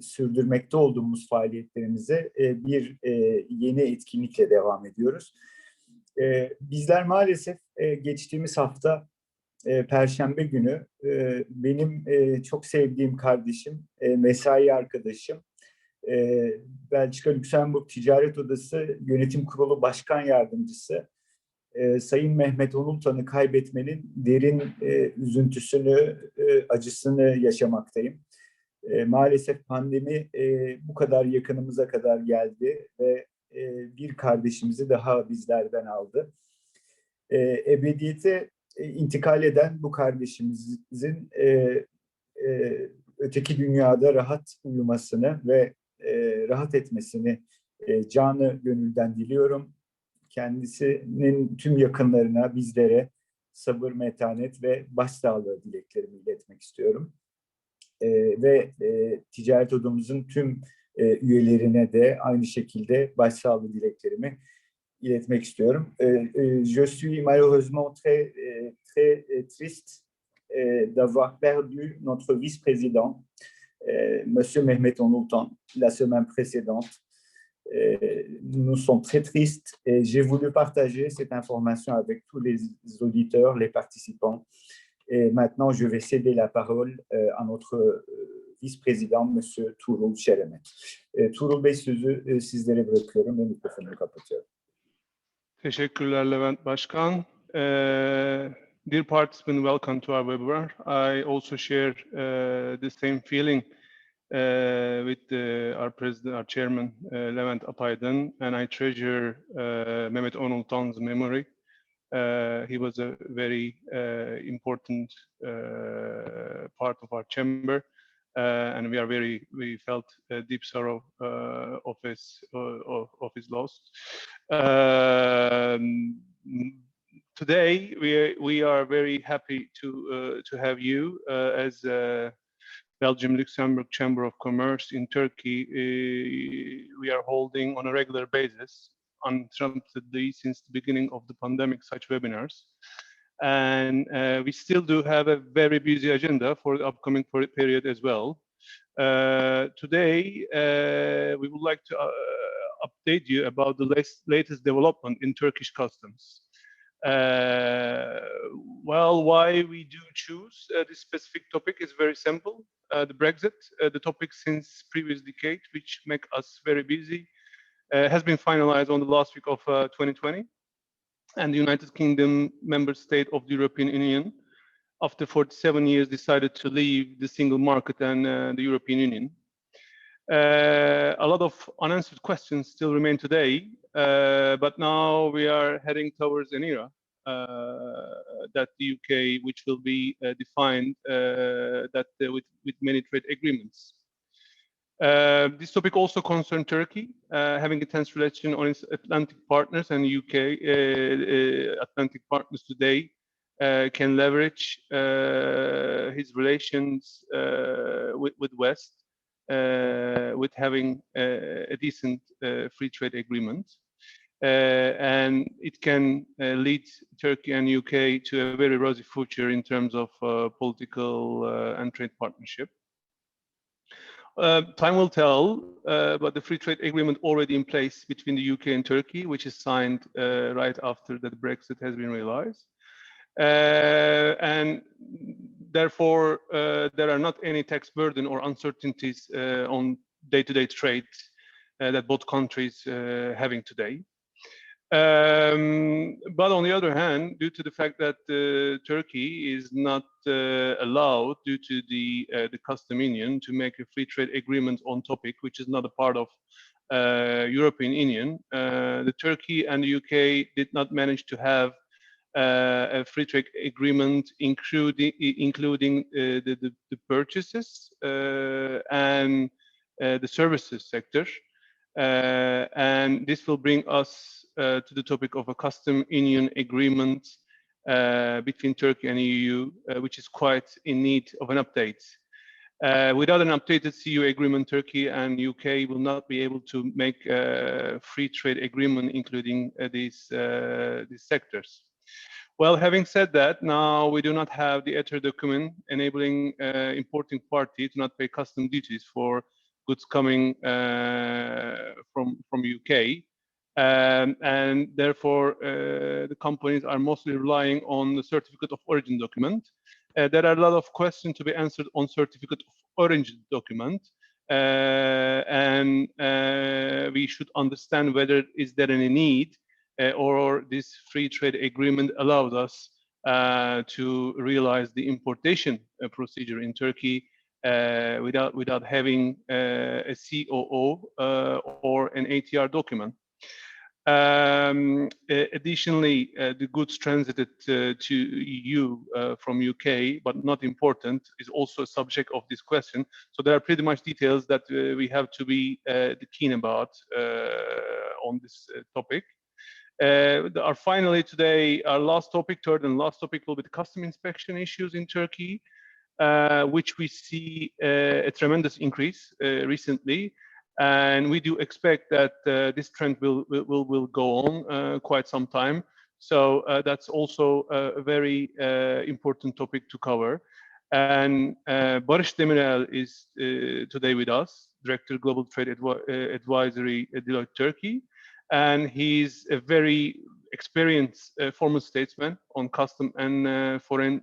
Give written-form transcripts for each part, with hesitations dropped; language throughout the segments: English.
sürdürmekte olduğumuz faaliyetlerimize bir yeni etkinlikle devam ediyoruz. Bizler maalesef geçtiğimiz hafta Perşembe günü benim çok sevdiğim kardeşim, mesai arkadaşım, Belçika Lüksemburg Ticaret Odası Yönetim Kurulu Başkan Yardımcısı Sayın Mehmet Onultan'ı kaybetmenin derin üzüntüsünü, acısını yaşamaktayım. Maalesef pandemi bu kadar yakınımıza kadar geldi ve bir kardeşimizi daha bizlerden aldı. Ebediyete intikal eden bu kardeşimizin öteki dünyada rahat uyumasını ve rahat etmesini canı gönülden diliyorum. Kendisinin tüm yakınlarına, bizlere sabır, metanet ve başsağlığı dileklerimi iletmek istiyorum. Ve ticaret odamızın tüm üyelerine de aynı şekilde başsağlığı dileklerimi iletmek istiyorum. Je suis malheureusement très triste d'avoir perdu notre vice-président, Monsieur Mehmet Onultan, la semaine précédente. Nous sommes très tristes et j'ai voulu partager cette information avec tous les auditeurs, les participants. Et maintenant, je vais céder la parole à notre vice-président, Monsieur Tugrul Seremet. Tugrul Bey, sözü sizlere bırakıyorum ve mikrofonu kapatıyorum. Teşekkürler Levent Başkan. Dear participants, welcome to our webinar. I also share the same feeling with our president, our chairman, Levent Apaydin, and I treasure Mehmet Onultan's memory. He was a very important part of our chamber, and we felt a deep sorrow of his loss. Today we are very happy to have you as Belgium Luxembourg Chamber of Commerce in Turkey. We are holding on a regular basis, uninterruptedly since the beginning of the pandemic, such webinars. And we still do have a very busy agenda for the upcoming period as well. Today, we would like to update you about the latest development in Turkish customs. Well, why we do choose this specific topic is very simple. The Brexit, the topic since previous decade, which make us very busy, has been finalized on the last week of 2020, and the United Kingdom member state of the European Union, after 47 years, decided to leave the single market and the European Union. A lot of unanswered questions still remain today, but now we are heading towards an era that the UK, which will be defined with many trade agreements. This topic also concerns Turkey, having a tense relation on its Atlantic partners, and UK Atlantic partners today can leverage his relations with West with having a decent free trade agreement. And it can lead Turkey and UK to a very rosy future in terms of political and trade partnership. Time will tell, but the free trade agreement already in place between the UK and Turkey, which is signed right after the Brexit has been realized. And therefore, there are not any tax burden or uncertainties on day-to-day trade that both countries having today. But on the other hand, due to the fact that Turkey is not allowed, due to the custom union, to make a free trade agreement on topic, which is not a part of European Union, the Turkey and the UK did not manage to have a free trade agreement, including the purchases and the services sector. And this will bring us to the topic of a custom union agreement between Turkey and EU, which is quite in need of an update. Without an updated CU agreement, Turkey and UK will not be able to make a free trade agreement, including these sectors. Well, having said that, now we do not have the ETER document enabling importing party to not pay custom duties for goods coming from UK. And therefore, the companies are mostly relying on the certificate of origin document. There are a lot of questions to be answered on certificate of origin document, and we should understand whether is there any need or this free trade agreement allows us to realize the importation procedure in Turkey without having a COO or an ATR document. Additionally, the goods transited to EU from UK, but not important, is also a subject of this question. So there are pretty much details that we have to be keen about on this topic. Finally today, our last topic, third and last topic, will be the custom inspection issues in Turkey, which we see a tremendous increase recently. And we do expect that this trend will go on quite some time. So that's also a very important topic to cover. And Barış Demirel is today with us, Director Global Trade Advisory at Deloitte Turkey. And he's a very experienced former statesman on custom and foreign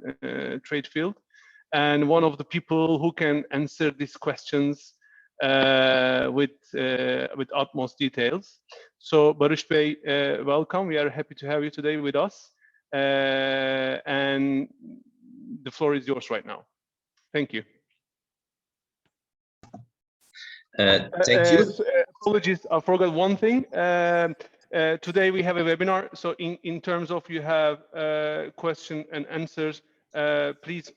trade field. And one of the people who can answer these questions with utmost details. So Barış Bey, welcome. We are happy to have you today with us. And the floor is yours right now. Thank you. Thank you. Apologies, I forgot one thing. Today we have a webinar. So in terms of you have question and answers, please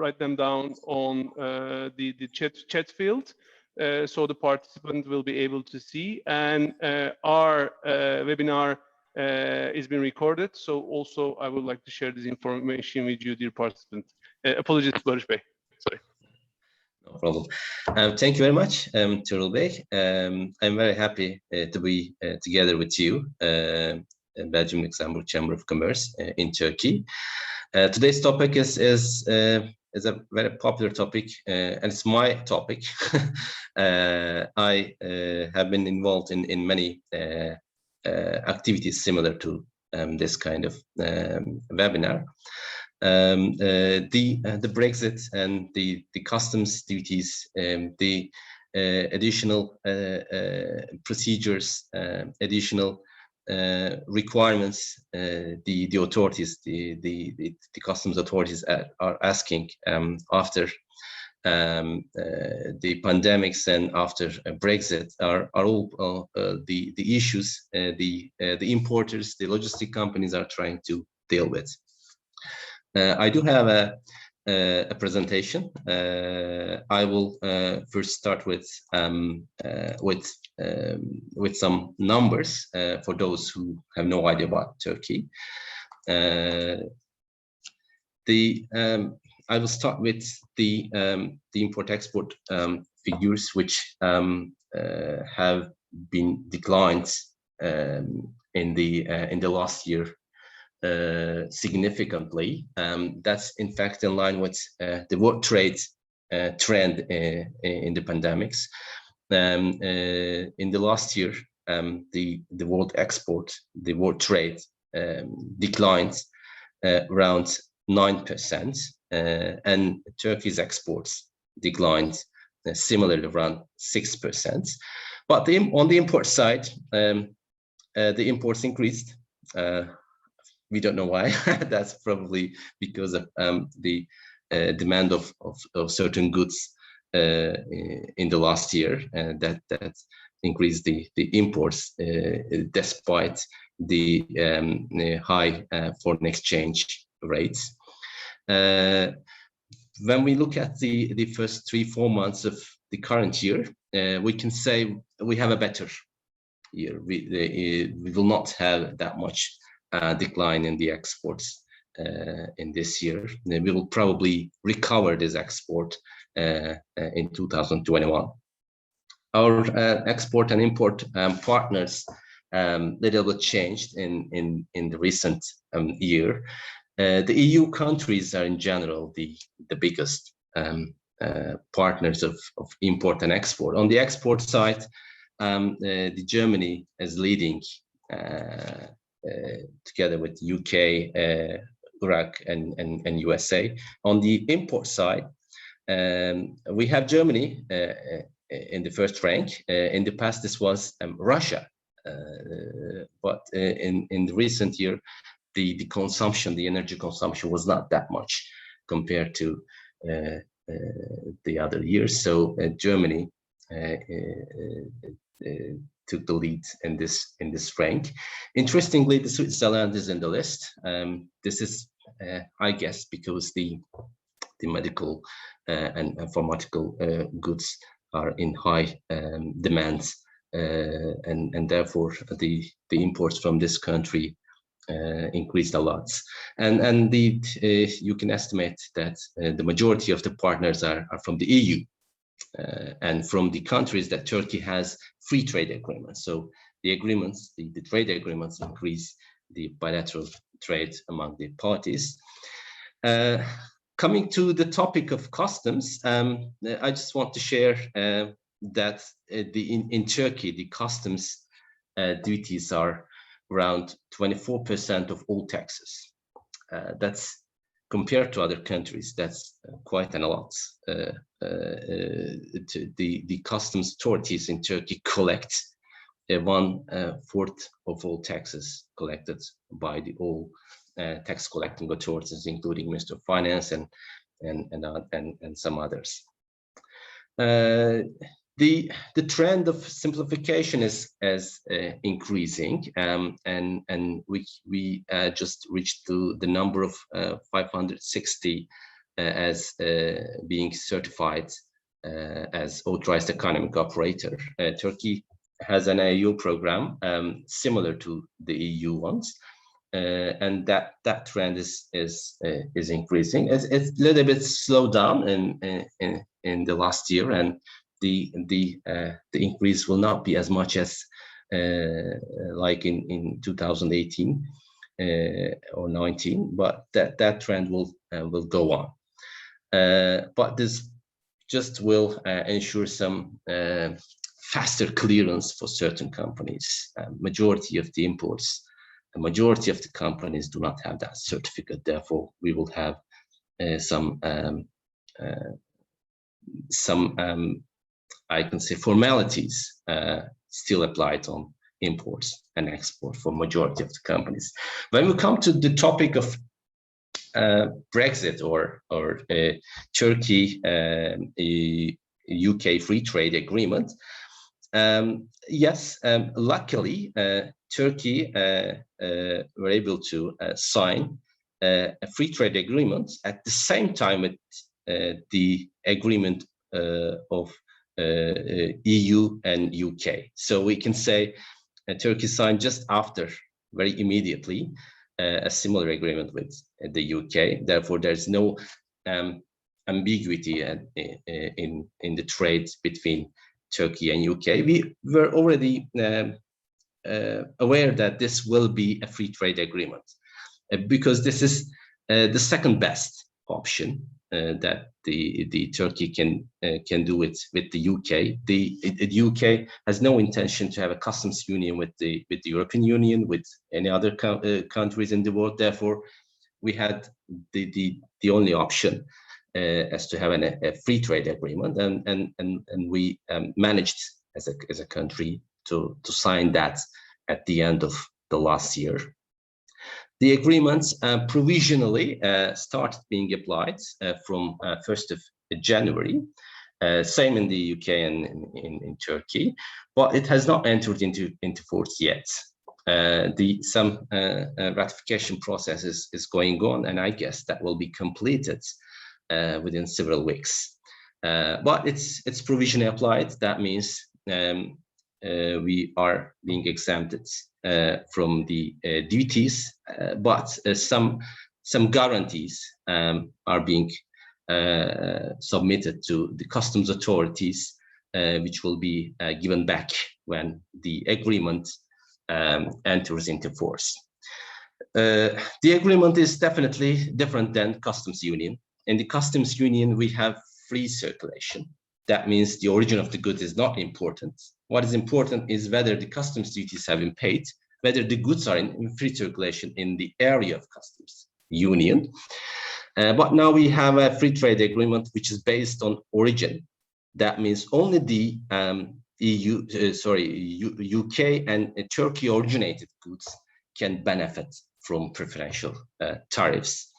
write them down on the chat field, so the participant will be able to see. And our webinar is being recorded. So also I would like to share this information with you, dear participants. Apologies, Barış Bey. Sorry. No problem. Thank you very much, Tugrul Bey. I'm very happy to be together with you, Belgium Luxembourg Chamber of Commerce in Turkey. Today's topic is a very popular topic, and it's my topic. I have been involved in many activities similar to this kind of webinar. The Brexit and the customs duties, the additional procedures, additional requirements the authorities, the customs authorities are asking after the pandemics and after Brexit are all the issues the importers, the logistic companies are trying to deal with. I do have a presentation. I will first start with some numbers for those who have no idea about Turkey. I will start with the import-export figures, which have been declined in the last year significantly. That's in fact in line with the world trade trend in the pandemics. In the last year, the world export, the world trade declined around 9%, and Turkey's exports declined similarly around 6%. But on the import side, the imports increased. We don't know why. That's probably because of the demand of certain goods in the last year, that increased the imports despite the high foreign exchange rates. When we look at the first 3-4 months of the current year, we can say we have a better year. We will not have that much decline in the exports in this year. We will probably recover this export in 2021. Our export and import partners little bit changed in the recent year. The EU countries are in general the biggest partners of import and export. On the export side, the Germany is leading together with UK, Iraq, and USA. On the import side, we have Germany in the first rank. In the past, this was Russia, but in the recent year, the consumption, the energy consumption, was not that much compared to the other years. So Germany took the lead in this rank. Interestingly, the Switzerland is in the list. This is, I guess, because the medical and pharmaceutical goods are in high demand, and therefore the imports from this country increased a lot. And indeed, you can estimate that the majority of the partners are from the EU. And from the countries that Turkey has free trade agreements. So the agreements, the trade agreements, increase the bilateral trade among the parties. Coming to the topic of customs, I just want to share that in Turkey, the customs duties are around 24% of all taxes. That's compared to other countries, that's quite a lot. The customs authorities in Turkey collect 1/4 of all taxes collected by the all tax collecting authorities, including Minister of Finance and some others. The trend of simplification is increasing, and we just reached the number of 560 as being certified as authorized economic operator. Turkey has an AU program similar to the EU ones, and that trend is increasing. It's a little bit slowed down in the last year, and the increase will not be as much as like in 2018 or 19, but that trend will go on. But this just will ensure some faster clearance for certain companies. Majority of the imports, the majority of the companies do not have that certificate. Therefore, we will have some I can say formalities still applied on imports and export for majority of the companies. When we come to the topic of Brexit or Turkey UK free trade agreement, yes, luckily Turkey were able to sign a free trade agreement at the same time with the agreement of EU and UK. So we can say Turkey signed just after, very immediately, a similar agreement with the UK. Therefore, there's no ambiguity in the trade between Turkey and UK. We were already aware that this will be a free trade agreement because this is the second best option that the Turkey can do it with the UK. The UK has no intention to have a customs union with the European Union, with any other countries in the world. Therefore, we had the only option as to have a free trade agreement, and we managed as a country to sign that at the end of the last year. The agreements provisionally started being applied from 1st of January, same in the UK and in Turkey, but it has not entered into force yet. Some ratification process is going on, and I guess that will be completed within several weeks. But it's provisionally applied. That means we are being exempted from the duties, but some guarantees are being submitted to the customs authorities, which will be given back when the agreement enters into force. The agreement is definitely different than customs union. In the customs union, we have free circulation. That means the origin of the good is not important. What is important is whether the customs duties have been paid, whether the goods are in free circulation in the area of customs union. But now we have a free trade agreement which is based on origin. That means only the UK and Turkey originated goods can benefit from preferential tariffs.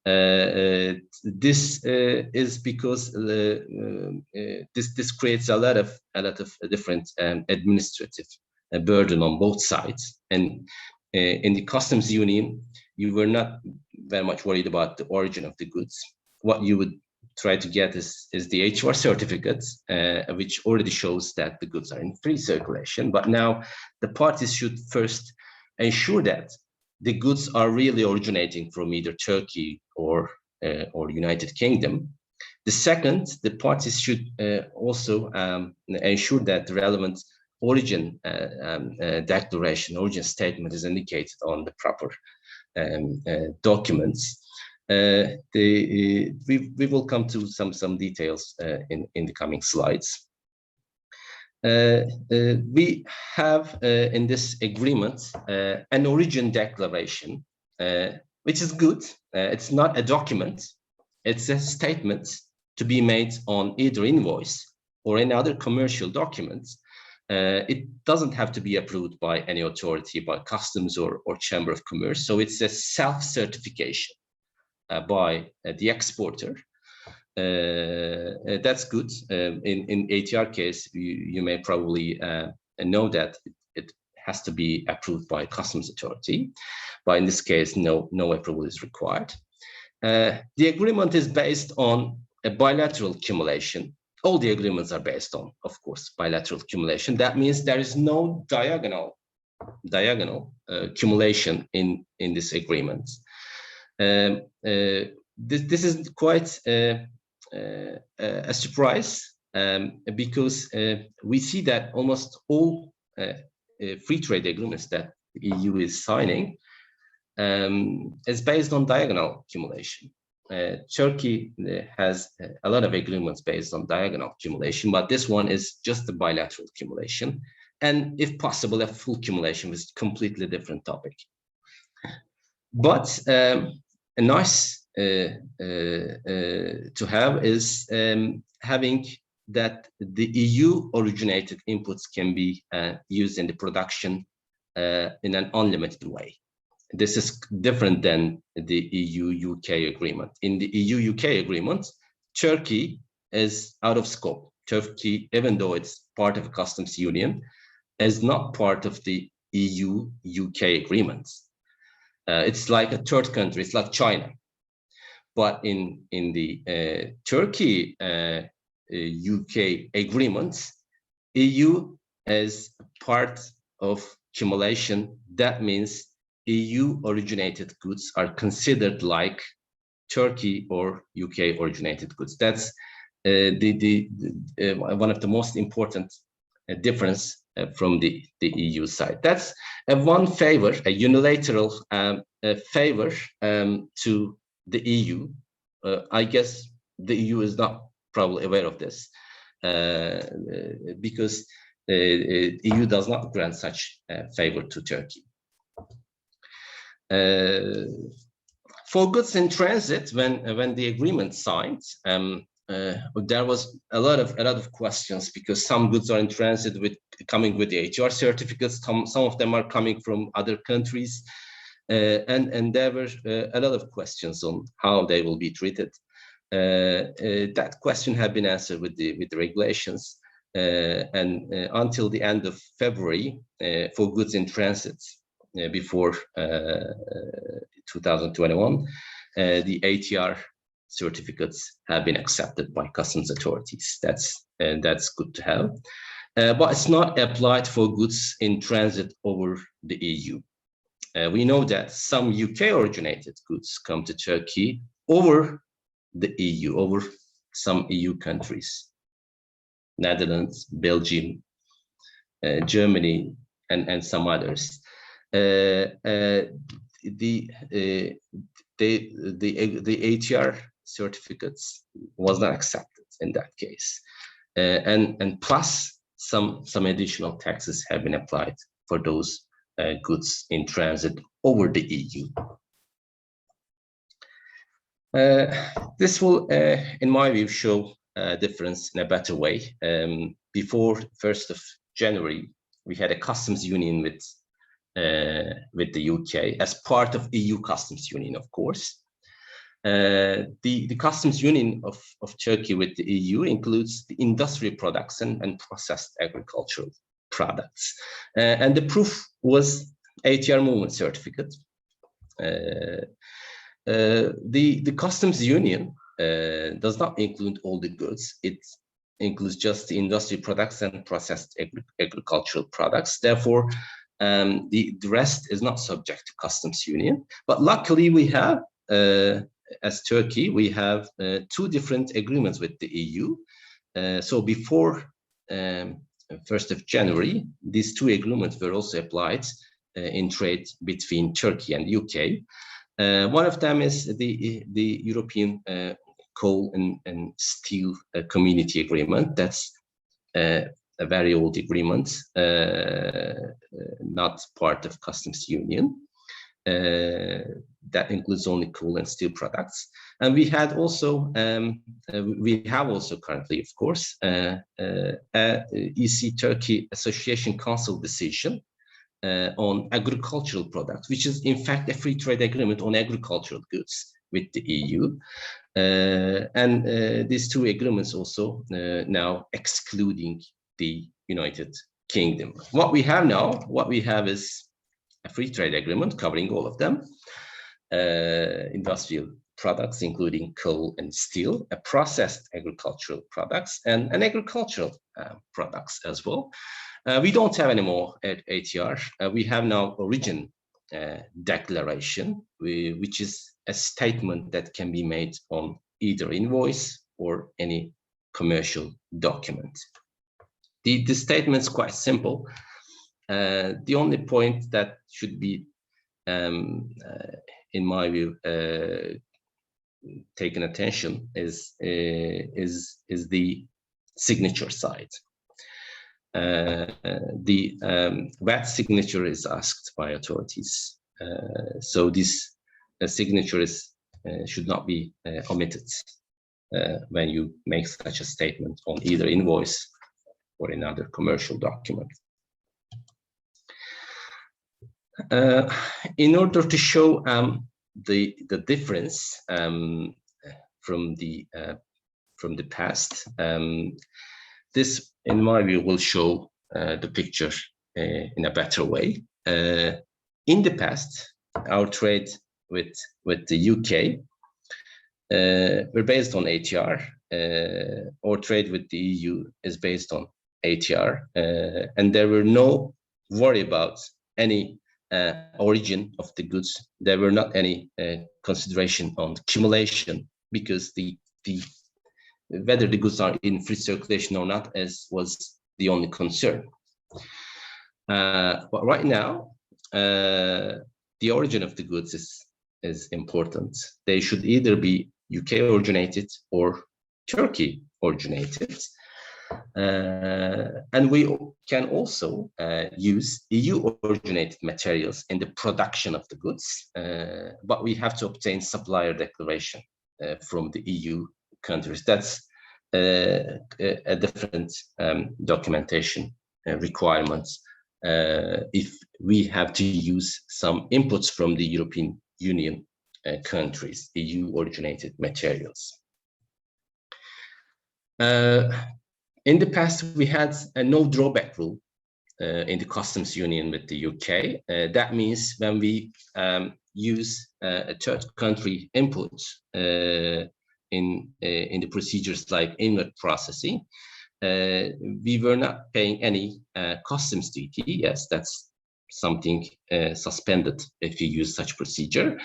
This is because this creates a lot of different administrative burden on both sides. And in the customs union, you were not very much worried about the origin of the goods. What you would try to get is the HR certificate, which already shows that the goods are in free circulation. But now the parties should first ensure that the goods are really originating from either Turkey or United Kingdom. The second, the parties should also ensure that the relevant origin declaration, origin statement is indicated on the proper documents. We will come to some details in the coming slides. We have in this agreement an origin declaration, which is good. It's not a document, it's a statement to be made on either invoice or any other commercial documents. It doesn't have to be approved by any authority, by customs or Chamber of Commerce. So it's a self-certification by the exporter. That's good. In ATR case, you may probably know that it has to be approved by customs authority, but in this case, no approval is required. The agreement is based on a bilateral accumulation. All the agreements are based on, of course, bilateral accumulation. That means there is no diagonal accumulation in this agreement. This is quite a surprise because we see that almost all free trade agreements that the EU is signing is based on diagonal accumulation. Turkey has a lot of agreements based on diagonal accumulation, but this one is just a bilateral accumulation, and if possible, a full accumulation with completely different topic. But a nice to have is having that the EU originated inputs can be used in the production in an unlimited way. This is different than the EU-UK agreement. In the EU-UK agreement, Turkey is out of scope. Turkey, even though it's part of a customs union, is not part of the EU-UK agreements. It's like a third country, it's like China. But in the Turkey UK agreements, EU is part of accumulation. That means EU originated goods are considered like Turkey or UK originated goods. That's one of the most important difference from the EU side. That's one favor, a unilateral favor to the EU. I guess the EU is not probably aware of this because the EU does not grant such favor to Turkey. For goods in transit, when the agreement signed, there was a lot of questions because some goods are in transit coming with the HR certificates. Some of them are coming from other countries, and there were a lot of questions on how they will be treated. That question had been answered with the regulations, and until the end of February, for goods in transit before 2021, the ATR certificates have been accepted by customs authorities. That's good to have, but it's not applied for goods in transit over the EU. We know that some UK originated goods come to Turkey over the EU, over some EU countries, Netherlands, Belgium, Germany, and some others. The ATR certificates was not accepted. in that case. And plus some additional taxes have been applied for those goods in transit over the EU. This will, in my view, show a difference in a better way. Before 1st of January, we had a customs union with the UK as part of EU customs union, of course. The customs union of Turkey with the EU includes the industrial products and processed agricultural products. And the proof was ATR movement certificate. The customs union does not include all the goods. It includes just the industrial products and processed agricultural products. Therefore, the rest is not subject to customs union. But luckily, we have, as Turkey, we have 2 different agreements with the EU. So before 1st of January, these 2 agreements were also applied in trade between Turkey and UK. One of them is the European Coal and Steel Community Agreement. That's a very old agreement, not part of customs union. That includes only coal and steel products. And we had also, we have also currently, of course, EC Turkey Association Council decision on agricultural products, which is in fact a free trade agreement on agricultural goods with the EU. And these 2 agreements also now excluding the United Kingdom. What we have now, is a free trade agreement covering all of them, industrial products, including coal and steel, processed agricultural products, and agricultural products as well. We don't have any more at ATR. We have now origin declaration, which is a statement that can be made on either invoice or any commercial document. The statement's quite simple. The only point that should be, in my view, taken attention is the signature side. The VAT signature is asked by authorities, so this signature should not be omitted when you make such a statement on either invoice or another commercial document. In order to show the difference from the past, this, in my view, will show the picture in a better way. In the past, our trade with the UK were based on ATR, or trade with the EU is based on ATR, and there were no worry about any origin of the goods. There were not any consideration on accumulation, because whether the goods are in free circulation or not was the only concern. But right now, the origin of the goods is important. They should either be UK originated or Turkey originated. And we can also use EU originated materials in the production of the goods, but we have to obtain supplier declaration from the EU countries. That's a different documentation requirements if we have to use some inputs from the European Union countries, EU originated materials. In the past, we had a no drawback rule in the customs union with the UK. That means when we use a third country input in the procedures like inward processing, we were not paying any customs duty. Yes, that's something suspended if you use such procedure.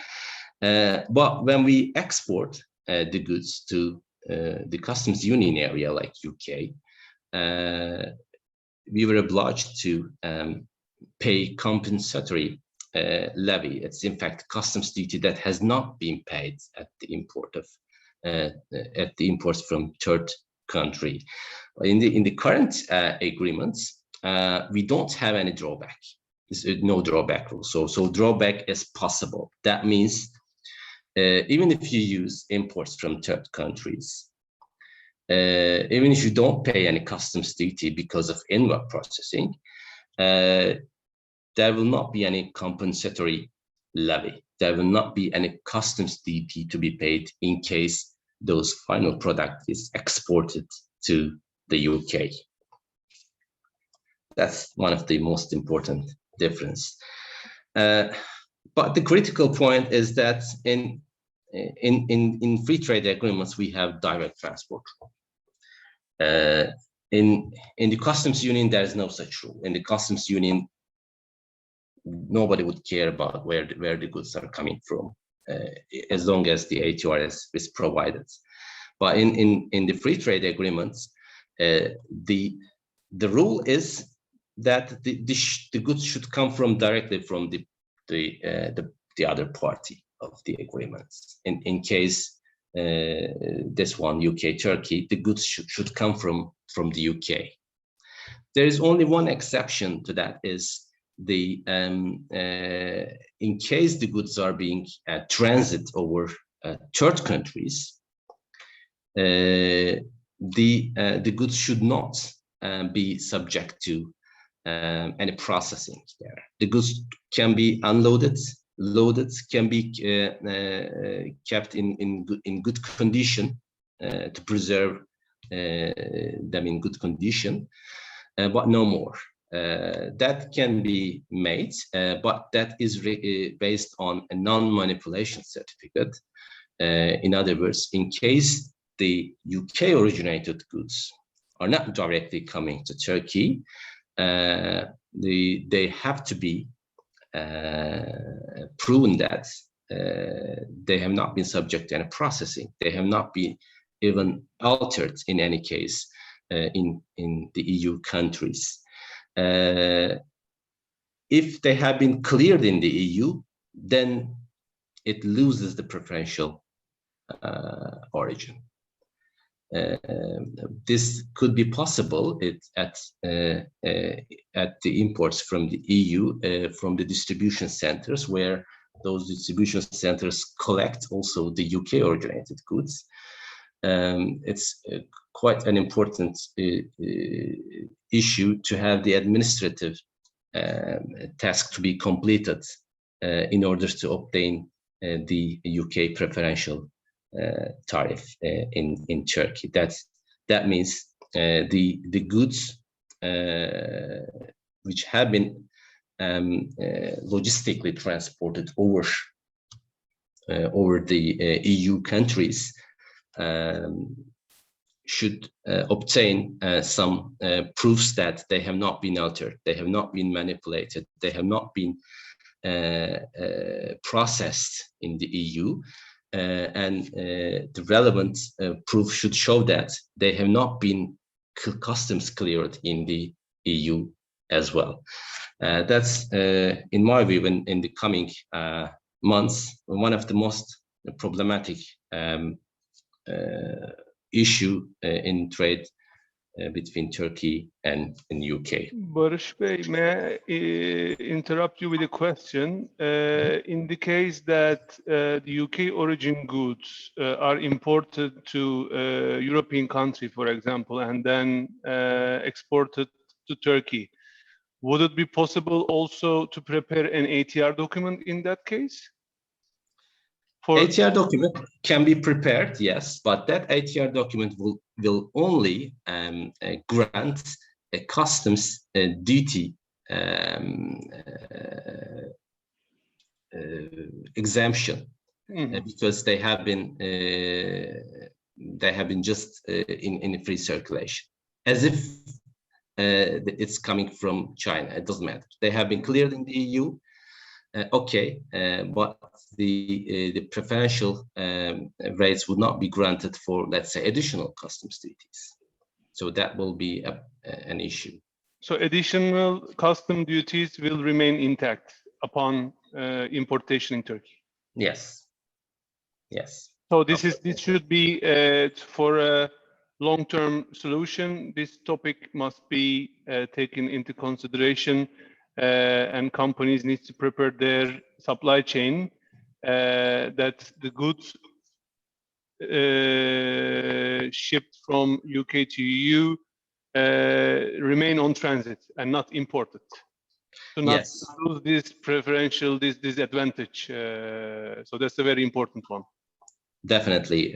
But when we export the goods to the customs union area like UK, we were obliged to pay compensatory levy. It's in fact customs duty that has not been paid at the import of at the imports from third country. In the current agreements, we don't have any drawback. There's no drawback rule. So drawback is possible. That means even if you use imports from third countries, even if you don't pay any customs duty because of inward processing, there will not be any compensatory levy. There will not be any customs duty to be paid in case those final product is exported to the UK. That's one of the most important difference. But the critical point is that in free trade agreements, we have direct transport. In the customs union, there is no such rule. In the customs union, nobody would care about where the goods are coming from, as long as the ATR is provided. But in the free trade agreements, the rule is that the goods should come from directly from the other party of the agreements. In case this one, UK Turkey, the goods should come from the UK. There is only one exception to that, is the in case the goods are being transit over third countries, the goods should not be subject to any processing there. The goods can be unloaded, loaded, can be kept in good condition to preserve them in good condition, but no more. That can be made, but that is based on a non-manipulation certificate. In other words, in case the UK originated goods are not directly coming to Turkey, they have to be proven that they have not been subject to any processing. They have not been even altered in any case in the EU countries. If they have been cleared in the EU, then it loses the preferential origin. This could be possible at the imports from the EU, from the distribution centers, where those distribution centers collect also the UK originated goods. It's quite an important issue to have the administrative task to be completed in order to obtain the UK preferential tariff in Turkey. That means the goods which have been logistically transported over the EU countries should obtain some proofs that they have not been altered, they have not been manipulated, they have not been processed in the EU, and the relevant proof should show that they have not been customs cleared in the EU as well. That's, in my view, in the coming months, one of the most problematic issue in trade between Turkey and UK. Barış Bey, may I interrupt you with a question? In the case that the UK origin goods are imported to a European country, for example, and then exported to Turkey, would it be possible also to prepare an ATR document in that case? ATR document can be prepared, yes, but that ATR document will only grant a customs duty exemption, because they have been just in free circulation, as if it's coming from China. It doesn't matter. They have been cleared in the EU. Okay, but the preferential rates would not be granted for, let's say, additional customs duties. So that will be an issue. So additional custom duties will remain intact upon importation in Turkey? Yes. Yes. So this should be for long-term solution, this topic must be taken into consideration, and companies need to prepare their supply chain that the goods shipped from UK to EU remain on transit and not imported, to not Yes. lose this preferential, this advantage. So that's a very important one. Definitely.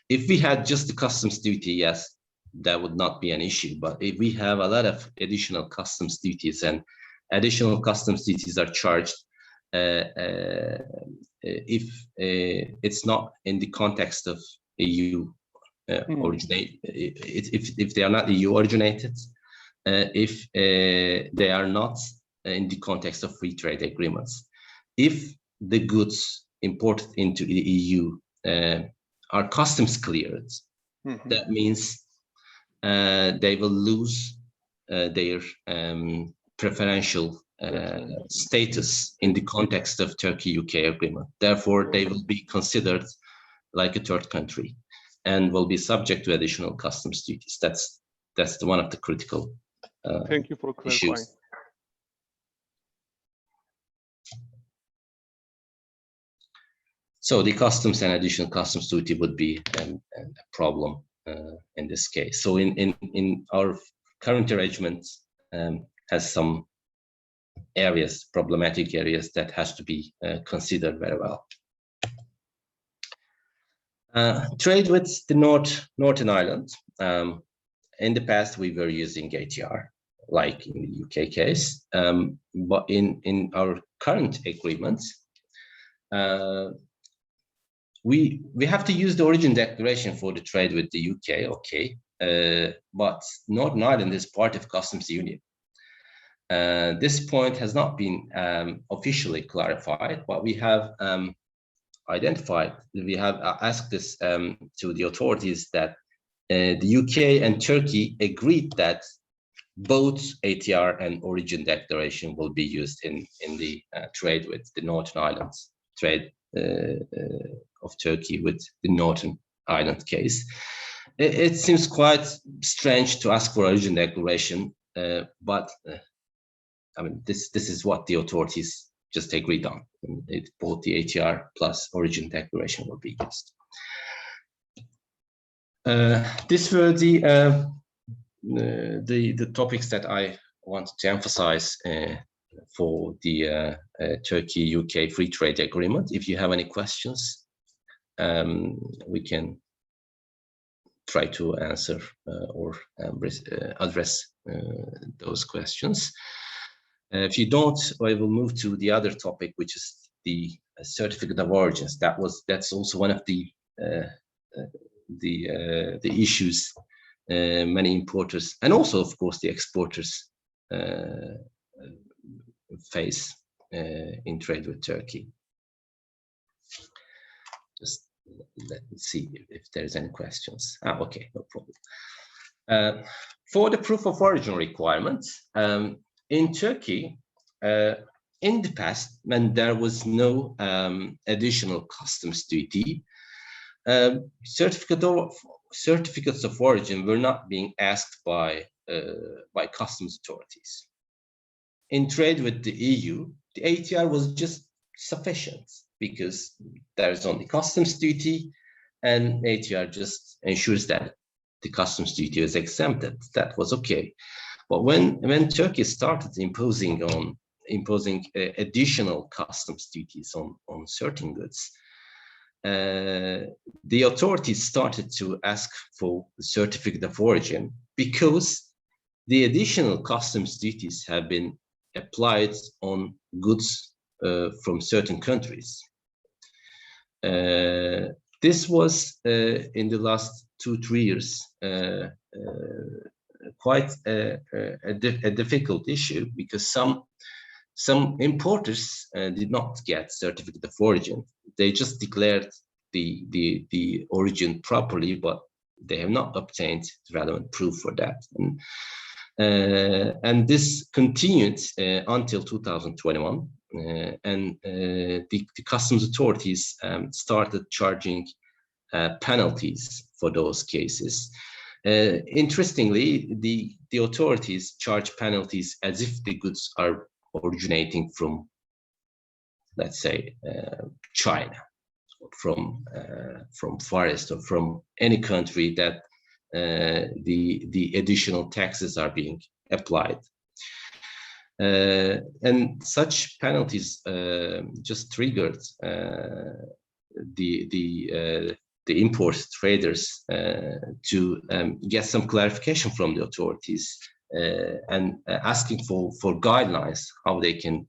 If we had just the customs duty, yes, that would not be an issue. But if we have a lot of additional customs duties, and additional customs duties are charged if it's not in the context of EU originate, if they are not EU originated, if they are not in the context of free trade agreements, if the goods imported into the EU are customs cleared, that means they will lose their preferential status in the context of Turkey-UK agreement. Therefore, they will be considered like a third country and will be subject to additional customs duties. That's one of the critical Thank you for clarifying. issues. So the customs and additional customs duty would be a problem in this case. So in our current arrangement has some areas, problematic areas that has to be considered very well. Trade with the Northern Ireland. In the past, we were using ATR, like in the UK case, but in our current agreements, we have to use the origin declaration for the trade with the UK, okay, but Northern Ireland is part of customs union. This point has not been officially clarified, but we have identified, we have asked this to the authorities that the UK and Turkey agreed that both ATR and origin declaration will be used in the trade with the Northern Islands, trade of Turkey with the Northern Ireland case. It seems quite strange to ask for origin declaration, but I mean, this is what the authorities just agreed on. Both the ATR plus origin declaration will be used. These were the topics that I wanted to emphasize for the Turkey-UK free trade agreement. If you have any questions, we can try to answer or address those questions. If you don't, I will move to the other topic, which is the certificate of origins. That's also one of the issues many importers and also, of course, the exporters face in trade with Turkey. Just let me see if there's any questions. Okay, no problem. For the proof of origin requirements, in Turkey, in the past, when there was no additional customs duty, certificates of origin were not being asked by customs authorities. In trade with the EU, the ATR was just sufficient because there is only customs duty, and ATR just ensures that the customs duty is exempted. That was okay. But when Turkey started imposing additional customs duties on certain goods, the authorities started to ask for the certificate of origin because the additional customs duties have been applied on goods from certain countries. This was in the last 2-3 years quite a difficult issue because some importers did not get certificate of origin. They just declared the origin properly, but they have not obtained relevant proof for that. And this continued until 2021, and the customs authorities started charging penalties for those cases. Interestingly, the authorities charge penalties as if the goods are originating from, let's say, China, from Far East, or from any country that the additional taxes are being applied. And such penalties just triggered the import traders to get some clarification from the authorities and asking for guidelines how they can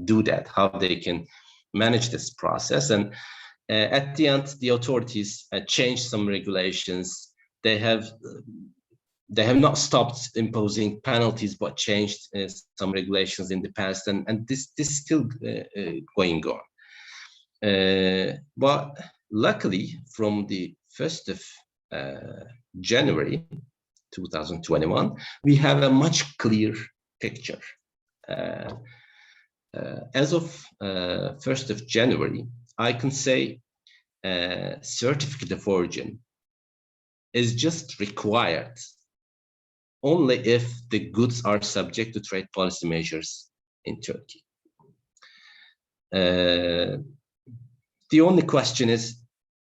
do that, how they can manage this process. And at the end, the authorities changed some regulations. They have not stopped imposing penalties, but changed some regulations in the past, and this is still going on. But luckily, from the 1st of January 2021, we have a much clearer picture. As of 1st of January, I can say certificate of origin is just required only if the goods are subject to trade policy measures in Turkey. The only question is,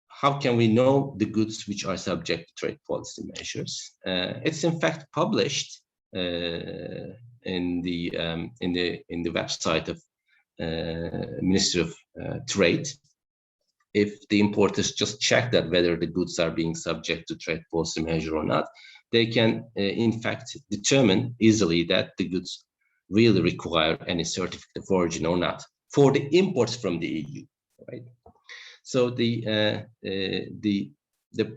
how can we know the goods which are subject to trade policy measures? It's in fact published in the website of Ministry of Trade. If the importers just check that whether the goods are being subject to trade policy measure or not, they can in fact determine easily that the goods really require any certificate of origin or not for the imports from the EU, right? So the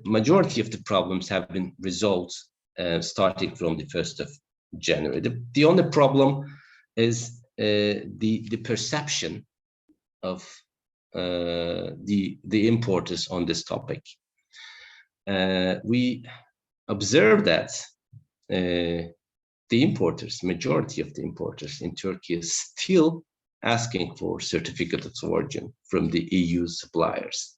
majority of the problems have been resolved starting from the 1st of January. The only problem is the perception of the importers on this topic. We observe that the importers, majority of the importers in Turkey, is still asking for certificate of origin from the EU suppliers.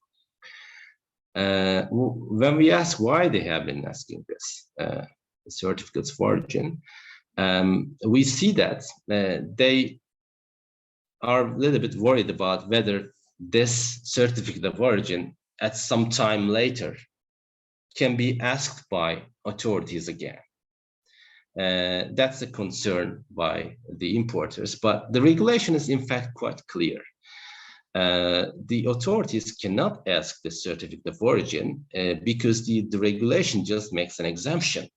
When we ask why they have been asking this certificates of origin, we see that they are a little bit worried about whether this certificate of origin at some time later can be asked by authorities again. That's a concern by the importers, but the regulation is in fact quite clear. The authorities cannot ask the certificate of origin because the regulation just makes an exemption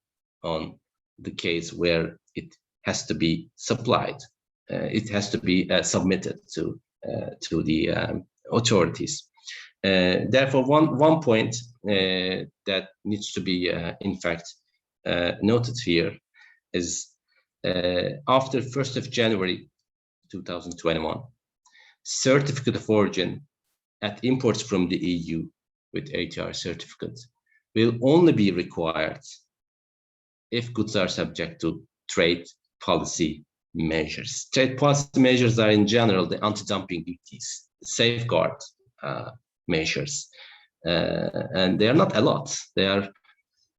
on the case where it has to be supplied. It has to be submitted to the authorities. Therefore, one point that needs to be in fact noted here is after 1st of January 2021, certificate of origin at imports from the EU with ATR certificate will only be required if goods are subject to trade policy measures. Trade policy measures are in general the anti-dumping duties, safeguard measures, and they are not a lot. They are,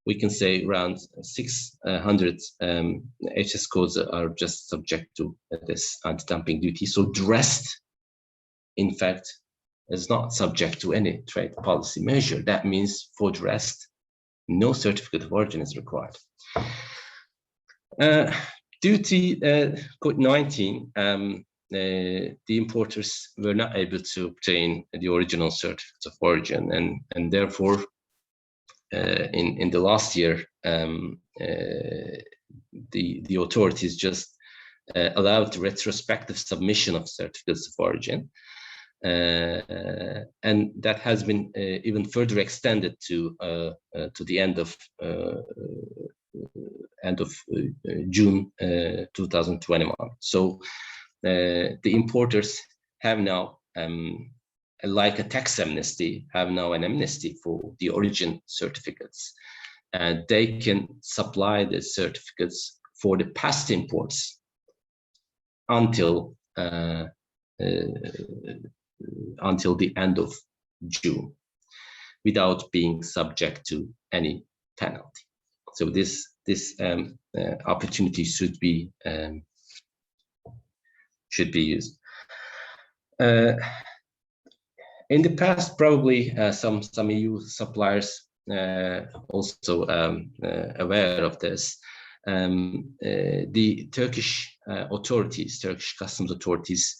we can say, around 600 HS codes are just subject to this anti-dumping duty. So the rest, in fact, is not subject to any trade policy measure. That means for the rest, no certificate of origin is required. Due to COVID-19, the importers were not able to obtain the original certificates of origin, and therefore, in the last year, the authorities just allowed the retrospective submission of certificates of origin, and that has been even further extended to the end of June 2021. So the importers have now, like a tax amnesty, have now an amnesty for the origin certificates, and they can supply the certificates for the past imports until the end of June, without being subject to any penalty. So this opportunity should be used. In the past, probably some EU suppliers also aware of this. The Turkish authorities, Turkish customs authorities,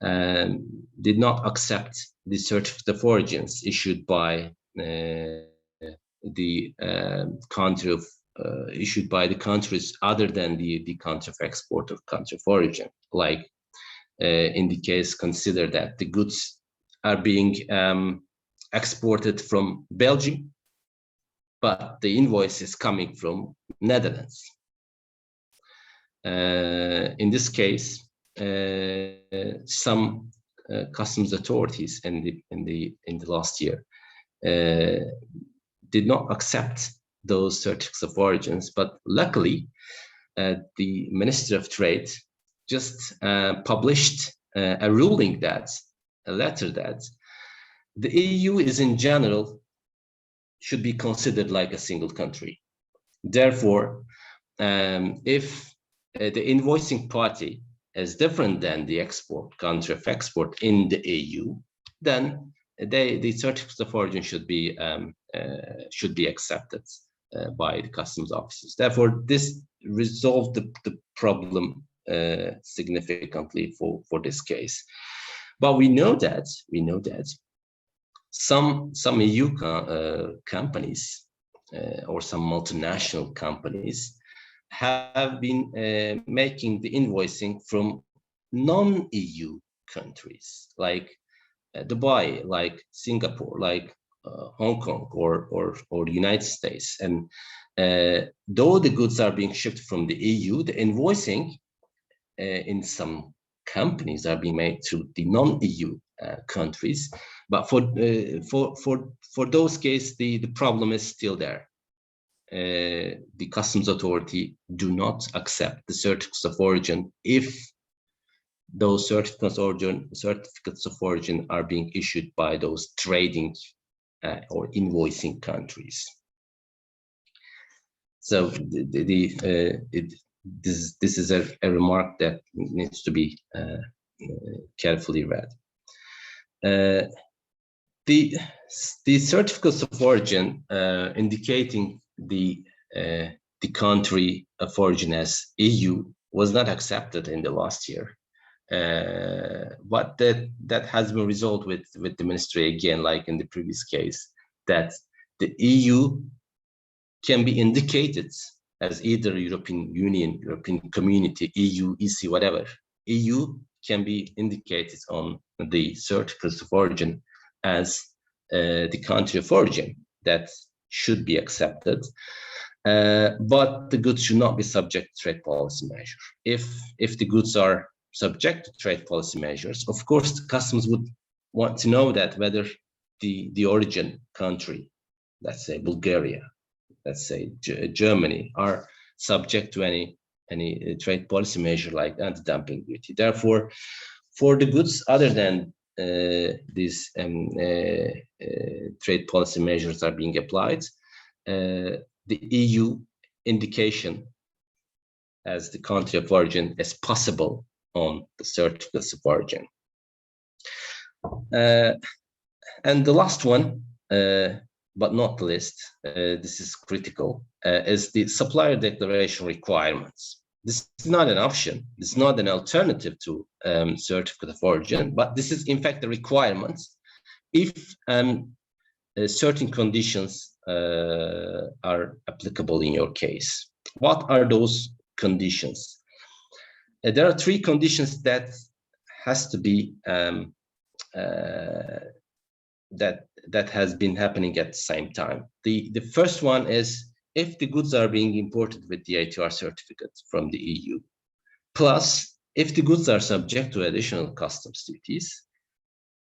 did not accept the certificate of origins issued by the country of issued by the countries other than the country of export or country of origin. Like in the case, consider that the goods are being exported from Belgium, but the invoice is coming from Netherlands. In this case, some customs authorities in the last year did not accept those certificates of origins, but luckily, the Minister of Trade just published a ruling a letter that the EU is in general should be considered like a single country. Therefore, if the invoicing party is different than the export country of export in the EU, then the certificates of origin should be accepted by the customs officers. Therefore, this resolved the problem significantly for this case. But we know that some EU companies or some multinational companies have been making the invoicing from non-EU countries like Dubai, like Singapore, like Hong Kong or the United States. And though the goods are being shipped from the EU, the invoicing in some companies are being made to the non-EU countries. But for those cases, the problem is still there. The customs authority do not accept the certificates of origin if those certificates of origin are being issued by those trading or invoicing countries. So this is a remark that needs to be carefully read. The certificates of origin indicating the country of origin as EU was not accepted in the last year. But that has been resolved with the ministry again, like in the previous case, that the EU can be indicated as either European Union, European Community, EU, EC, whatever. EU can be indicated on the certificates of origin as the country of origin that should be accepted. But the goods should not be subject to trade policy measure. If the goods are subject to trade policy measures, of course, the customs would want to know that whether the origin country, let's say Bulgaria, let's say Germany, are subject to any trade policy measure like anti-dumping duty. Therefore, for the goods other than these trade policy measures are being applied, the EU indication as the country of origin is possible on the certificates of origin. And the last one, but not the least, this is critical, is the supplier declaration requirements. This is not an option. It's not an alternative to certificate of origin, but this is in fact the requirements if certain conditions are applicable in your case. What are those conditions? There are three conditions that has to be that has been happening at the same time. The first one is if the goods are being imported with the ATR certificate from the EU, plus if the goods are subject to additional customs duties,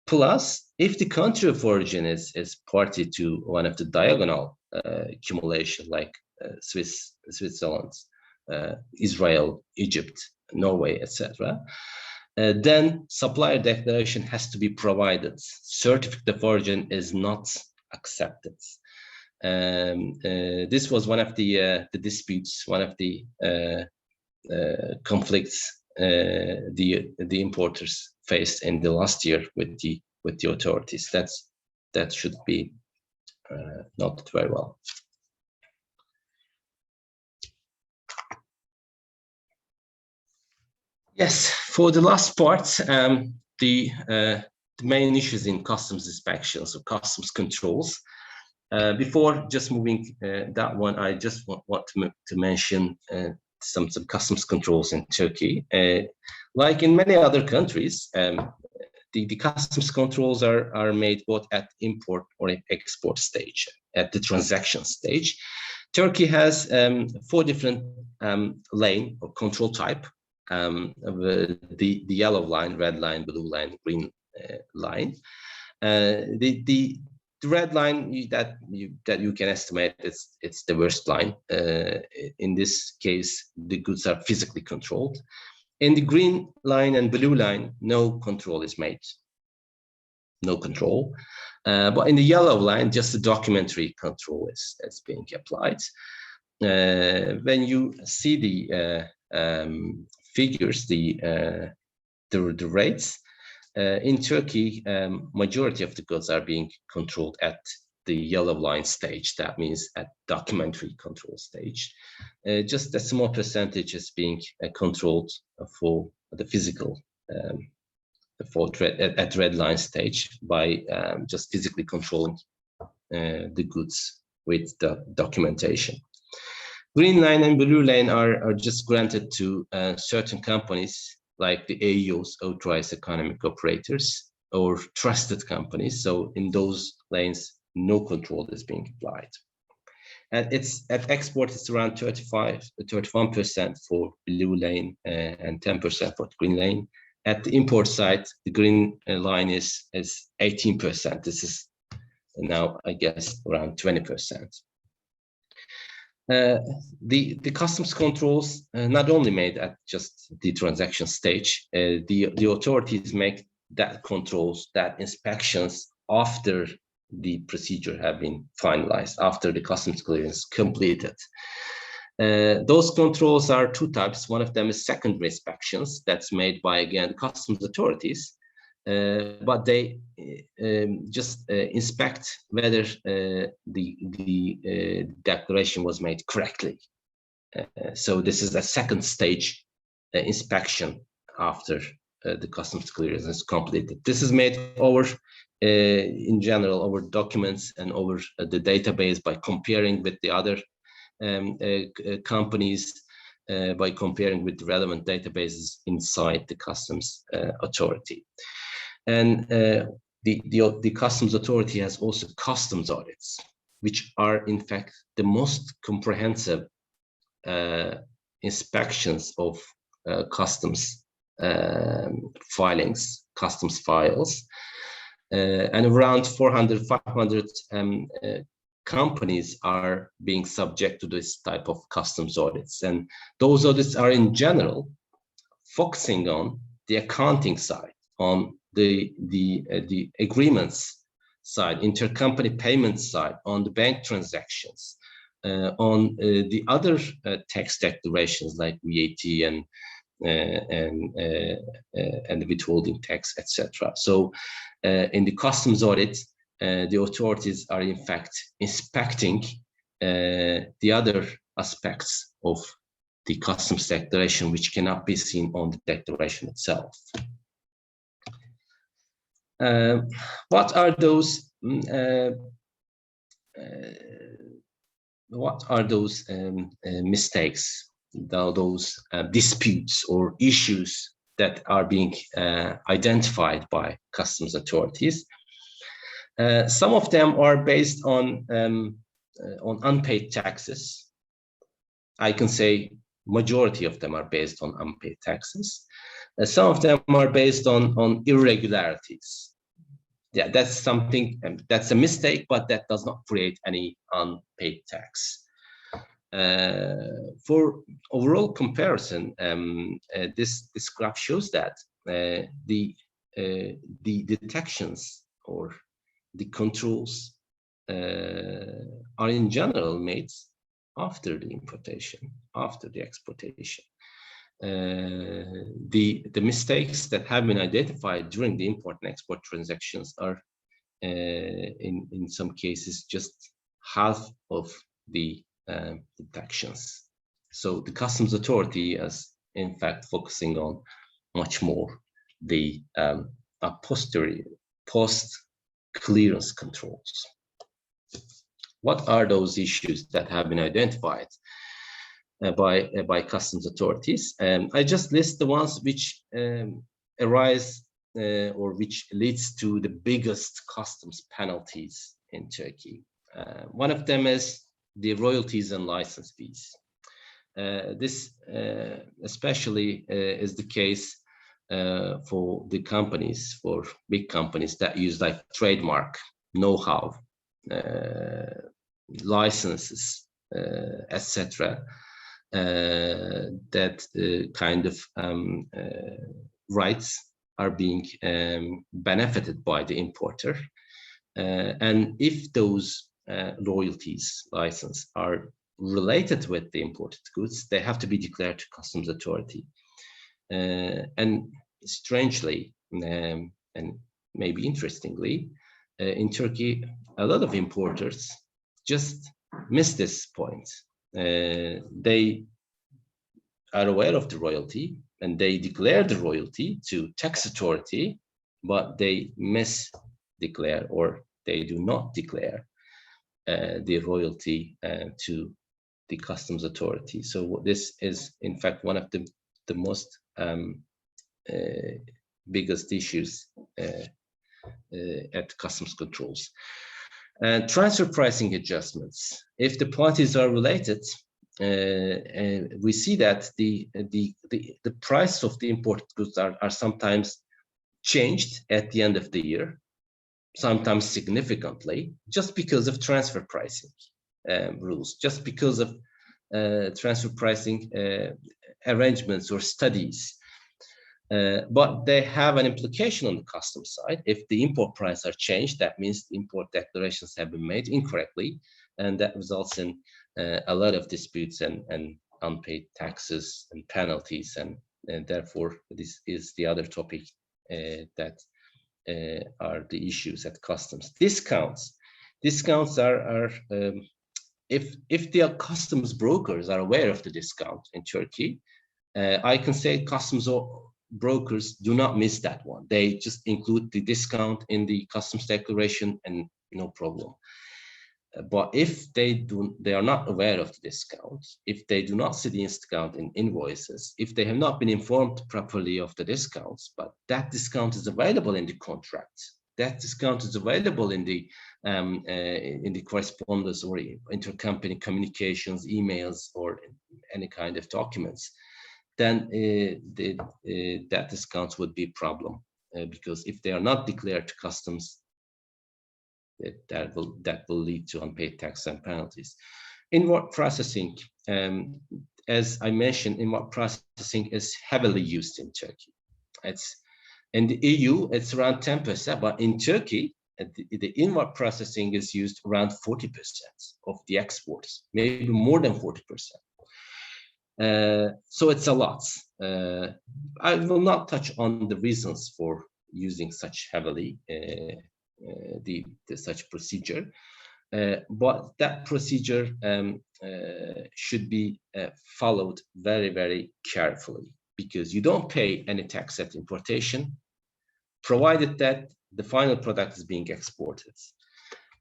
plus if the country of origin is party to one of the diagonal accumulation like Switzerland, Israel, Egypt, Norway, etc. Then supplier declaration has to be provided. Certificate of origin is not accepted. This was one of the disputes, one of the conflicts the importers faced in the last year with the authorities. That should be noted very well. Yes, for the last part, the main issues in customs inspections or customs controls. Before just moving that one, I just want to mention some customs controls in Turkey. Like in many other countries, the customs controls are made both at import or export stage, at the transaction stage. Turkey has 4 different lane or control type. The yellow line, red line, blue line, green line. The red line that you can estimate it's the worst line. In this case, the goods are physically controlled. In the green line and blue line, no control is made. No control. But in the yellow line, just the documentary control is being applied. When you see the figures, the rates in Turkey, majority of the goods are being controlled at the yellow line stage. That means at documentary control stage. Just a small percentage is being controlled for the physical at red line stage by just physically controlling the goods with the documentation. Green line and blue line are just granted to certain companies like the AEOs, authorized economic operators, or trusted companies. So in those lanes, no control is being applied. And at export, it's around 31% for blue lane and 10% for the green lane. At the import side, the green line is 18%. This is now, I guess, around 20%. The customs controls not only made at just the transaction stage, the authorities make that controls, that inspections after the procedure have been finalized, after the customs clearance completed. Those controls are 2 types. One of them is secondary inspections that's made by, again, the customs authorities, but they just inspect whether the declaration was made correctly. So this is a second stage inspection after the customs clearance is completed. This is made over, in general, over documents and over the database by comparing with the other companies, by comparing with the relevant databases inside the customs authority. And the customs authority has also customs audits, which are in fact the most comprehensive inspections of customs filings, customs files, and around 400-500 companies are being subject to this type of customs audits. And those audits are in general focusing on the accounting side, on the agreements side, intercompany payment side, on the bank transactions, on the other tax declarations like VAT and the withholding tax, etc. So in the customs audit, the authorities are in fact inspecting the other aspects of the customs declaration, which cannot be seen on the declaration itself. What are those mistakes, those disputes or issues that are being identified by customs authorities? Some of them are based on unpaid taxes. I can say majority of them are based on unpaid taxes. Some of them are based on irregularities. Yeah, that's something, that's a mistake, but that does not create any unpaid tax. For overall comparison, this graph shows that the detections or the controls are in general made after the importation, after the exportation. The mistakes that have been identified during the import and export transactions are in some cases just half of the deductions. So the customs authority is in fact focusing on much more the posterior post-clearance controls. What are those issues that have been identified by customs authorities? I just list the ones which arise or which leads to the biggest customs penalties in Turkey. One of them is the royalties and license fees. This especially is the case for the companies, for big companies that use like trademark, know-how, licenses, etc. That kind of rights are being benefited by the importer. And if those royalties, license are related with the imported goods, they have to be declared to customs authority. And strangely, and maybe interestingly, in Turkey, a lot of importers just miss this point. They are aware of the royalty and they declare the royalty to tax authority, but they misdeclare or they do not declare the royalty to the customs authority. So this is in fact one of the most biggest issues at customs controls. And transfer pricing adjustments. If the parties are related, we see that the price of the imported goods are sometimes changed at the end of the year, sometimes significantly, just because of transfer pricing rules, just because of transfer pricing arrangements or studies. But they have an implication on the customs side. If the import prices are changed, that means the import declarations have been made incorrectly, and that results in a lot of disputes and unpaid taxes and penalties, and therefore this is the other topic that are the issues at customs. Discounts are if the customs brokers are aware of the discount in Turkey, I can say customs brokers do not miss that one. They just include the discount in the customs declaration and no problem. But if they are not aware of the discount, if they do not see the discount in invoices, if they have not been informed properly of the discounts, but that discount is available in the contract, that discount is available in the correspondence or intercompany communications, emails, or any kind of documents, then that discount would be a problem because if they are not declared to customs, that will lead to unpaid tax and penalties. Inward processing, as I mentioned, inward processing is heavily used in Turkey. It's in the EU, it's around 10%, but in Turkey, the inward processing is used around 40% of the exports, maybe more than 40%. So it's a lot. I will not touch on the reasons for using such heavily such procedure, but that procedure should be followed very, very carefully, because you don't pay any tax at importation, provided that the final product is being exported.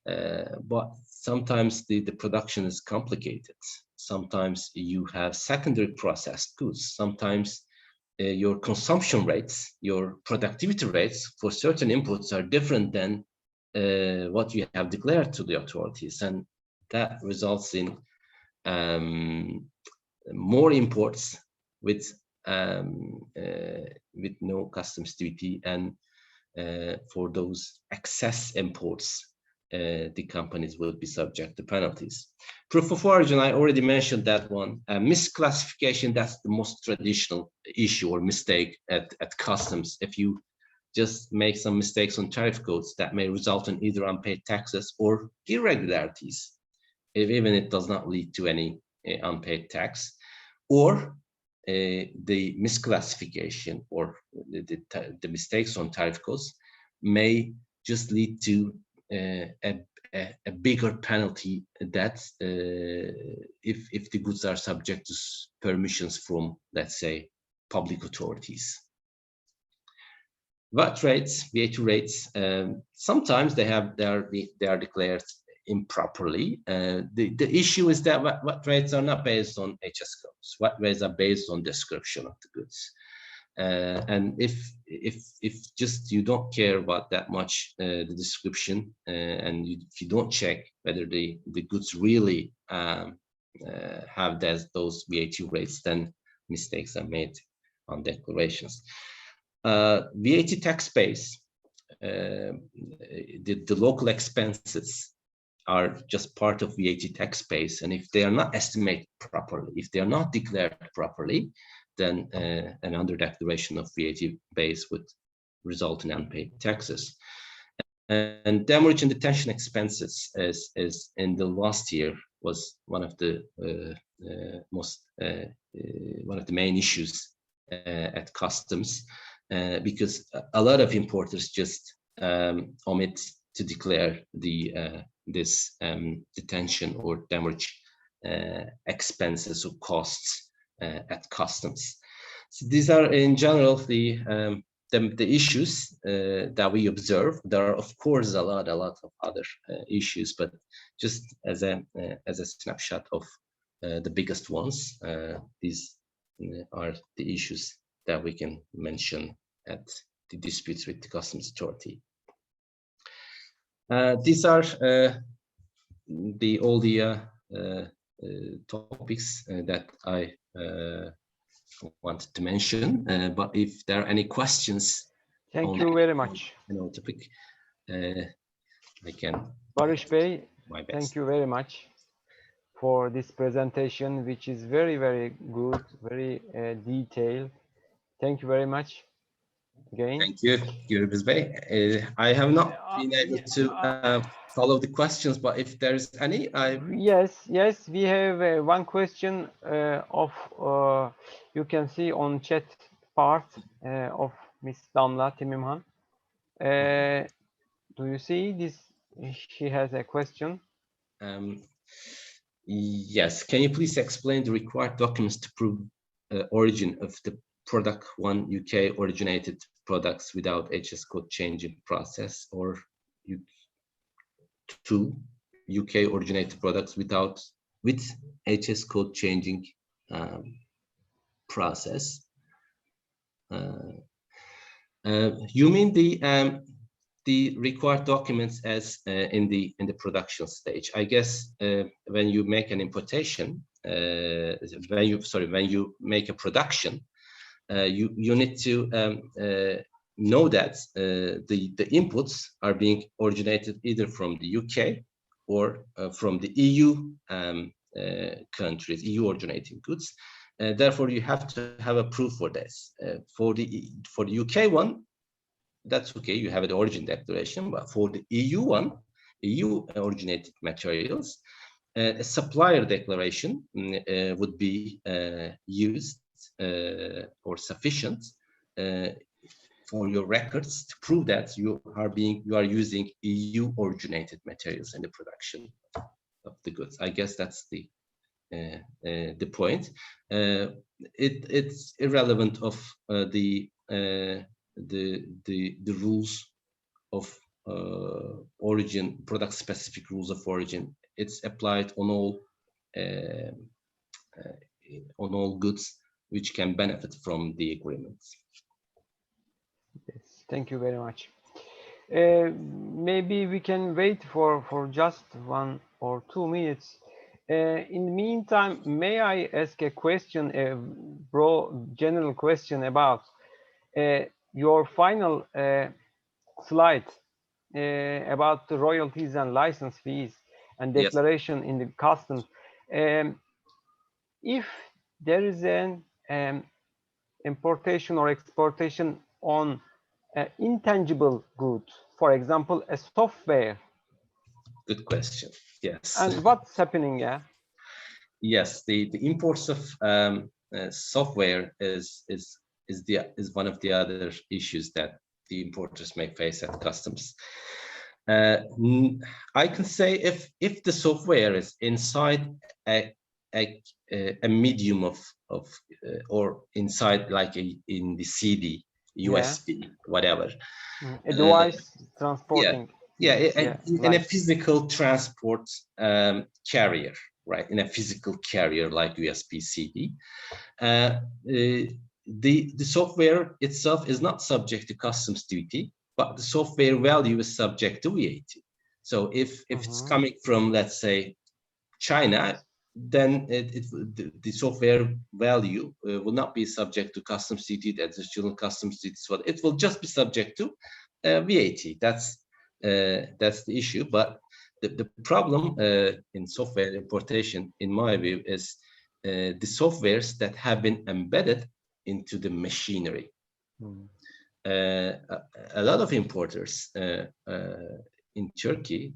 But sometimes the production is complicated. Sometimes you have secondary processed goods. Sometimes your consumption rates, your productivity rates for certain inputs are different than what you have declared to the authorities, and that results in more imports with no customs duty, and for those excess imports, the companies will be subject to penalties. Proof of origin, I already mentioned that one. Misclassification, that's the most traditional issue or mistake at customs. If you just make some mistakes on tariff codes that may result in either unpaid taxes or irregularities, even it does not lead to any unpaid tax, or the misclassification or the mistakes on tariff codes may just lead to a bigger penalty that if the goods are subject to permissions from, let's say, public authorities. VAT rates, sometimes they are declared improperly. The issue is that VAT rates are not based on HS codes. VAT rates are based on description of the goods. And if just you don't care about that much the description, and if you don't check whether the goods really have those VAT rates, then mistakes are made on declarations. VAT tax base, the local expenses are just part of VAT tax base, and if they are not estimated properly, if they are not declared properly, then an under-declaration of VAT base would result in unpaid taxes. And damage and detention expenses, as in the last year, was one of the main issues at customs, because a lot of importers just omit to declare this detention or damage expenses or costs at customs. So these are in general the issues that we observe. There are of course a lot of other issues, but just as a snapshot of the biggest ones, these are the issues that we can mention at the disputes with the customs authority. These are all the topics that I wanted to mention, but if there are any questions, thank you very much. Topic, I can. Barış Bey, My best. thank you very much for this presentation, which is very, very good, very detailed. Thank you very much again. Thank you, Gürbüz Bey. I have not been able to follow the questions, but if there's any, Yes, we have one question you can see on chat part of Miss Damla Timimhan. Do you see this? She has a question. Yes, can you please explain the required documents to prove origin of the product 1 UK originated products without HS code changing process, or 2 UK originated products with HS code changing process? You mean the required documents as in the production stage? I guess when you make an importation, when you make a production, you need to know that the inputs are being originated either from the UK or from the EU countries, EU originating goods. Therefore, you have to have a proof for this. For the UK one, that's okay, you have the origin declaration, but for the EU one, EU originated materials, a supplier declaration would be used or sufficient for your records to prove that you are using EU originated materials in the production of the goods. I guess that's the point. It's irrelevant of the rules of origin, product specific rules of origin. It's applied on all goods which can benefit from the agreements. Yes, thank you very much. Maybe we can wait for just 1 or 2 minutes. In the meantime, may I ask a question, a general question about your final slide about the royalties and license fees and declaration? Yes. In the customs. If there is an importation or exportation on intangible good? For example, a software. Good question. Yes. And what's happening? Yeah. Yes, the imports of software is one of the other issues that the importers may face at customs. I can say if the software is inside a medium of or inside like in the CD, USB, whatever, A device transporting. Yeah, in a like physical transport carrier, right? In a physical carrier like USB CD, the software itself is not subject to customs duty, but the software value is subject to VAT. So if it's coming from, let's say, China, then the software value will not be subject to customs duty, the additional customs duty. So it will just be subject to VAT. That's the issue. But the problem in software importation, in my view, is the softwares that have been embedded into the machinery. A lot of importers in Turkey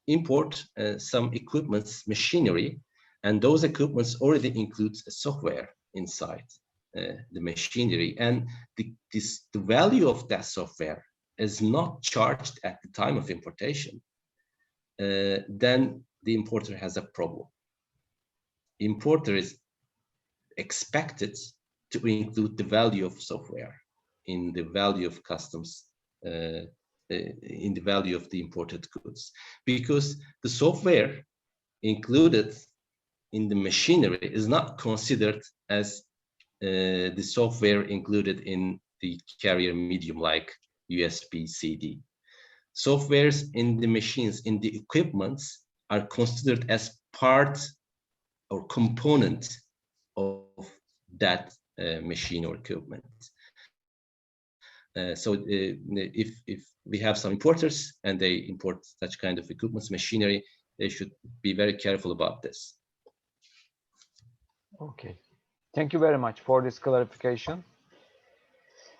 import some equipments, machinery, and those equipments already includes a software inside the machinery, and the value of that software is not charged at the time of importation. Then the importer has a problem. Importer is expected to include the value of software in the value of customs, in the value of the imported goods, because the software included in the machinery is not considered as the software included in the carrier medium like USB CD. Softwares in the machines, in the equipments, are considered as part or component of that machine or equipment. So if we have some importers and they import such kind of equipments, machinery, they should be very careful about this. Okay, thank you very much for this clarification.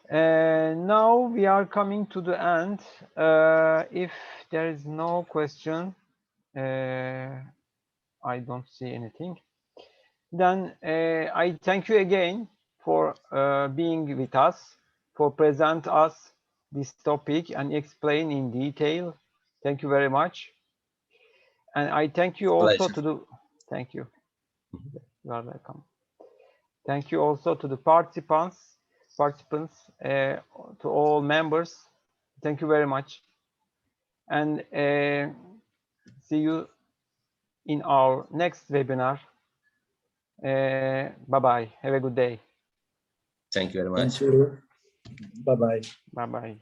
Now we are coming to the end. If there is no question, I don't see anything. Then I thank you again for being with us, for present us this topic and explain in detail. Thank you very much. And I thank you also to the, thank you. You are welcome. Thank you also to the participants, to all members. Thank you very much. And see you in our next webinar. Bye-bye. Have a good day. Thank you very much. Thank you. Bye-bye. Bye-bye.